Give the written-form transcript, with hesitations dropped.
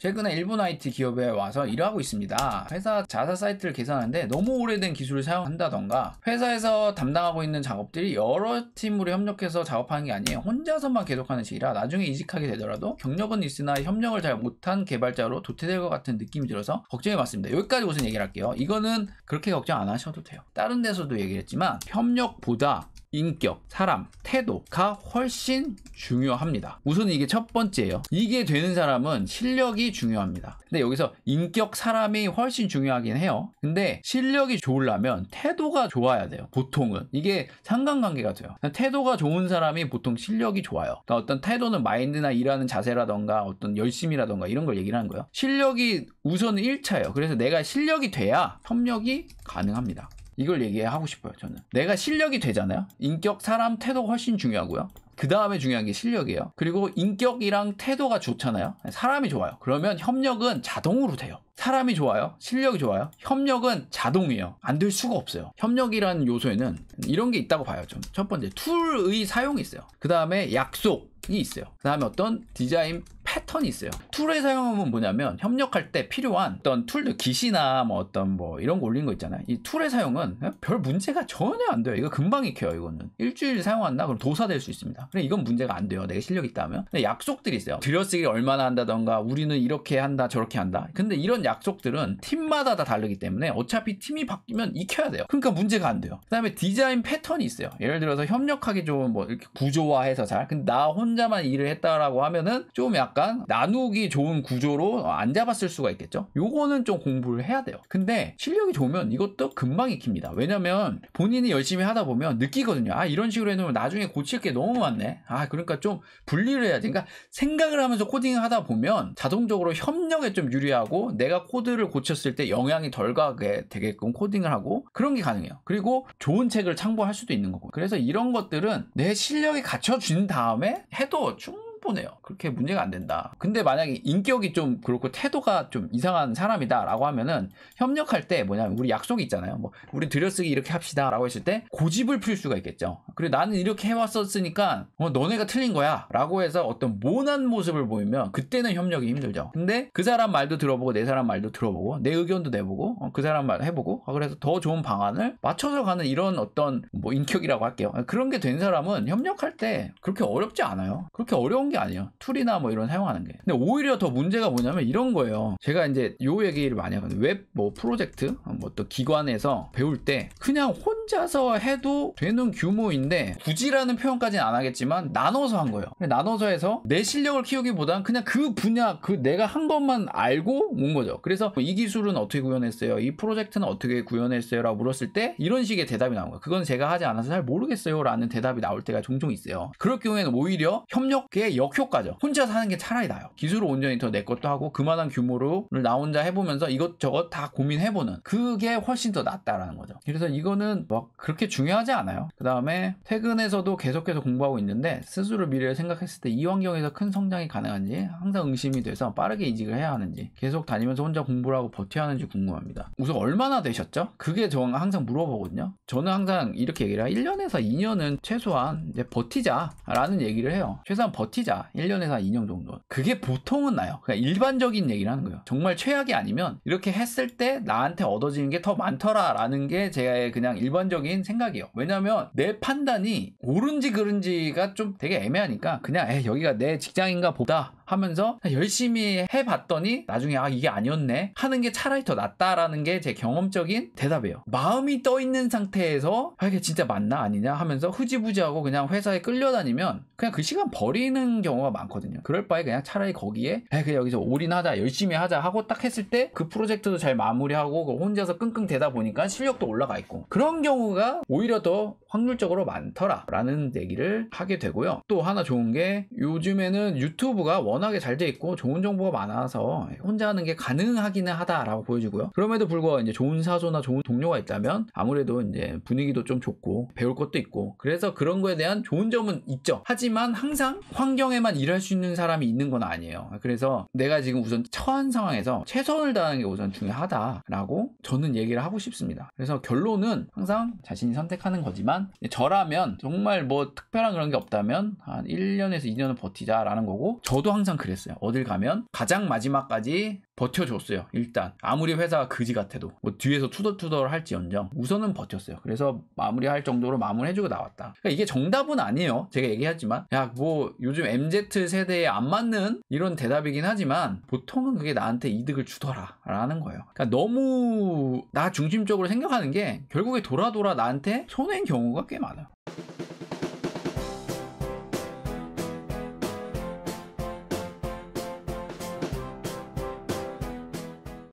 최근에 일본 IT 기업에 와서 일하고 있습니다. 회사 자사 사이트를 개선하는데 너무 오래된 기술을 사용한다던가 회사에서 담당하고 있는 작업들이 여러 팀으로 협력해서 작업하는 게 아니에요. 혼자서만 계속하는 식이라 나중에 이직하게 되더라도 경력은 있으나 협력을 잘 못한 개발자로 도태될 것 같은 느낌이 들어서 걱정이 많습니다. 여기까지 우선 얘기를 할게요. 이거는 그렇게 걱정 안 하셔도 돼요. 다른 데서도 얘기했지만 협력보다 인격, 사람, 태도가 훨씬 중요합니다. 우선 이게 첫 번째예요. 이게 되는 사람은 실력이 중요합니다. 근데 여기서 인격, 사람이 훨씬 중요하긴 해요. 근데 실력이 좋으려면 태도가 좋아야 돼요. 보통은. 이게 상관관계가 돼요. 태도가 좋은 사람이 보통 실력이 좋아요. 그러니까 어떤 태도는 마인드나 일하는 자세라던가 어떤 열심이라던가 이런 걸 얘기를 하는 거예요. 실력이 우선은 1차예요. 그래서 내가 실력이 돼야 협력이 가능합니다. 이걸 얘기하고 싶어요. 저는 내가 실력이 되잖아요. 인격, 사람, 태도가 훨씬 중요하고요. 그 다음에 중요한 게 실력이에요. 그리고 인격이랑 태도가 좋잖아요. 사람이 좋아요. 그러면 협력은 자동으로 돼요. 사람이 좋아요. 실력이 좋아요. 협력은 자동이에요. 안 될 수가 없어요. 협력이라는 요소에는 이런 게 있다고 봐요. 좀 첫 번째 툴의 사용이 있어요. 그 다음에 약속이 있어요. 그 다음에 어떤 디자인 패턴이 있어요. 툴의 사용은 뭐냐면 협력할 때 필요한 어떤 툴들 기시나 뭐 어떤 뭐 이런 거 올린 거 있잖아요. 이 툴의 사용은 별 문제가 전혀 안 돼요. 이거 금방 익혀요. 이거는 일주일 사용한다 그럼 도사될 수 있습니다. 그래 이건 문제가 안 돼요. 내가 실력이 있다면. 근데 약속들이 있어요. 들여쓰기를 얼마나 한다던가 우리는 이렇게 한다 저렇게 한다. 근데 이런 약속들은 팀마다 다 다르기 때문에 어차피 팀이 바뀌면 익혀야 돼요. 그러니까 문제가 안 돼요. 그 다음에 디자인 패턴이 있어요. 예를 들어서 협력하기 좋은 뭐 이렇게 구조화해서 잘. 근데 나 혼자만 일을 했다라고 하면은 좀 약간 나누기 좋은 구조로 안 잡았을 수가 있겠죠. 요거는 좀 공부를 해야 돼요. 근데 실력이 좋으면 이것도 금방 익힙니다. 왜냐면 본인이 열심히 하다 보면 느끼거든요. 아 이런 식으로 해놓으면 나중에 고칠 게 너무 많네. 아 그러니까 좀 분리를 해야지. 그러니까 생각을 하면서 코딩을 하다 보면 자동적으로 협력에 좀 유리하고 내가 코드를 고쳤을 때 영향이 덜 가게 되게끔 코딩을 하고 그런 게 가능해요. 그리고 좋은 책을 참고할 수도 있는 거고. 그래서 이런 것들은 내 실력이 갖춰진 다음에 해도 보네요. 그렇게 문제가 안 된다. 근데 만약에 인격이 좀 그렇고 태도가 좀 이상한 사람이다 라고 하면은 협력할 때 뭐냐면 우리 약속이 있잖아요. 뭐 우리 들여쓰기 이렇게 합시다 라고 했을 때 고집을 풀 수가 있겠죠. 그리고 나는 이렇게 해왔었으니까 너네가 틀린 거야 라고 해서 어떤 모난 모습을 보이면 그때는 협력이 힘들죠. 근데 그 사람 말도 들어보고 내 사람 말도 들어보고 내 의견도 내보고 그 사람 말 해보고 그래서 더 좋은 방안을 맞춰서 가는 이런 어떤 뭐 인격이라고 할게요. 그런 게 된 사람은 협력할 때 그렇게 어렵지 않아요. 그렇게 어려운 게 아니에요. 툴이나 뭐 이런 사용하는 게. 근데 오히려 더 문제가 뭐냐면 이런 거예요. 제가 이제 요 얘기를 많이 하거든요. 웹 뭐 프로젝트 뭐 또 기관에서 배울 때 그냥 혼자서 해도 되는 규모인데 굳이라는 표현까지는 안 하겠지만 나눠서 한 거예요. 나눠서 해서 내 실력을 키우기보단 그냥 그 분야 그 내가 한 것만 알고 온 거죠. 그래서 이 기술은 어떻게 구현했어요? 이 프로젝트는 어떻게 구현했어요? 라고 물었을 때 이런 식의 대답이 나온 거예요. 그건 제가 하지 않아서 잘 모르겠어요 라는 대답이 나올 때가 종종 있어요. 그럴 경우에는 오히려 협력의 역효과죠. 혼자서 하는 게 차라리 나아요. 기술을 온전히 더 내 것도 하고 그만한 규모로 나 혼자 해보면서 이것저것 다 고민해보는 그게 훨씬 더 낫다라는 거죠. 그래서 이거는 뭐 그렇게 중요하지 않아요. 그 다음에 퇴근해서도 계속해서 공부하고 있는데 스스로 미래를 생각했을 때 이 환경에서 큰 성장이 가능한지 항상 의심이 돼서 빠르게 이직을 해야 하는지 계속 다니면서 혼자 공부를 하고 버텨야 하는지 궁금합니다. 우선 얼마나 되셨죠? 그게 저는 항상 물어보거든요. 저는 항상 이렇게 얘기를 해요. 1년에서 2년은 최소한 이제 버티자라는 얘기를 해요. 최소한 버티자. 1년에서 한 2년 정도. 그게 보통은 나요. 그냥 일반적인 얘기를 하는 거예요. 정말 최악이 아니면 이렇게 했을 때 나한테 얻어지는 게 더 많더라라는 게 제 그냥 일반적인 생각이에요. 왜냐면 내 판단이 옳은지 그른지가 좀 되게 애매하니까 그냥 여기가 내 직장인가 보다 하면서 열심히 해봤더니 나중에 이게 아니었네 하는 게 차라리 더 낫다라는 게 제 경험적인 대답이에요. 마음이 떠있는 상태에서 이게 진짜 맞나 아니냐 하면서 흐지부지하고 그냥 회사에 끌려다니면 그냥 그 시간 버리는 경우가 많거든요. 그럴 바에 그냥 차라리 거기에 그냥 여기서 올인하자 열심히 하자 하고 딱 했을 때 그 프로젝트도 잘 마무리하고 혼자서 끙끙 대다 보니까 실력도 올라가 있고 그런 경우가 오히려 더 확률적으로 많더라 라는 얘기를 하게 되고요. 또 하나 좋은 게 요즘에는 유튜브가 워낙에 잘 돼 있고 좋은 정보가 많아서 혼자 하는 게 가능하기는 하다라고 보여지고요. 그럼에도 불구하고 이제 좋은 사소나 좋은 동료가 있다면 아무래도 이제 분위기도 좀 좋고 배울 것도 있고 그래서 그런 거에 대한 좋은 점은 있죠. 하지만 항상 환경에만 일할 수 있는 사람이 있는 건 아니에요. 그래서 내가 지금 우선 처한 상황에서 최선을 다하는 게 우선 중요하다라고 저는 얘기를 하고 싶습니다. 그래서 결론은 항상 거니까 자신이 선택하는 거지만, 저라면 정말 뭐 특별한 그런 게 없다면 한 1년에서 2년은 버티자라는 거고, 저도 항상 그랬어요. 어딜 가면 가장 마지막까지 버텨줬어요. 일단 아무리 회사가 그지 같아도 뭐 뒤에서 투덜투덜 할지언정 우선은 버텼어요. 그래서 마무리할 정도로 마무리해주고 나왔다. 그러니까 이게 정답은 아니에요. 제가 얘기하지만 야 뭐 요즘 MZ 세대에 안 맞는 이런 대답이긴 하지만 보통은 그게 나한테 이득을 주더라 라는 거예요. 그러니까 너무 나 중심적으로 생각하는 게 결국에 돌아 나한테 손해인 경우가 꽤 많아요.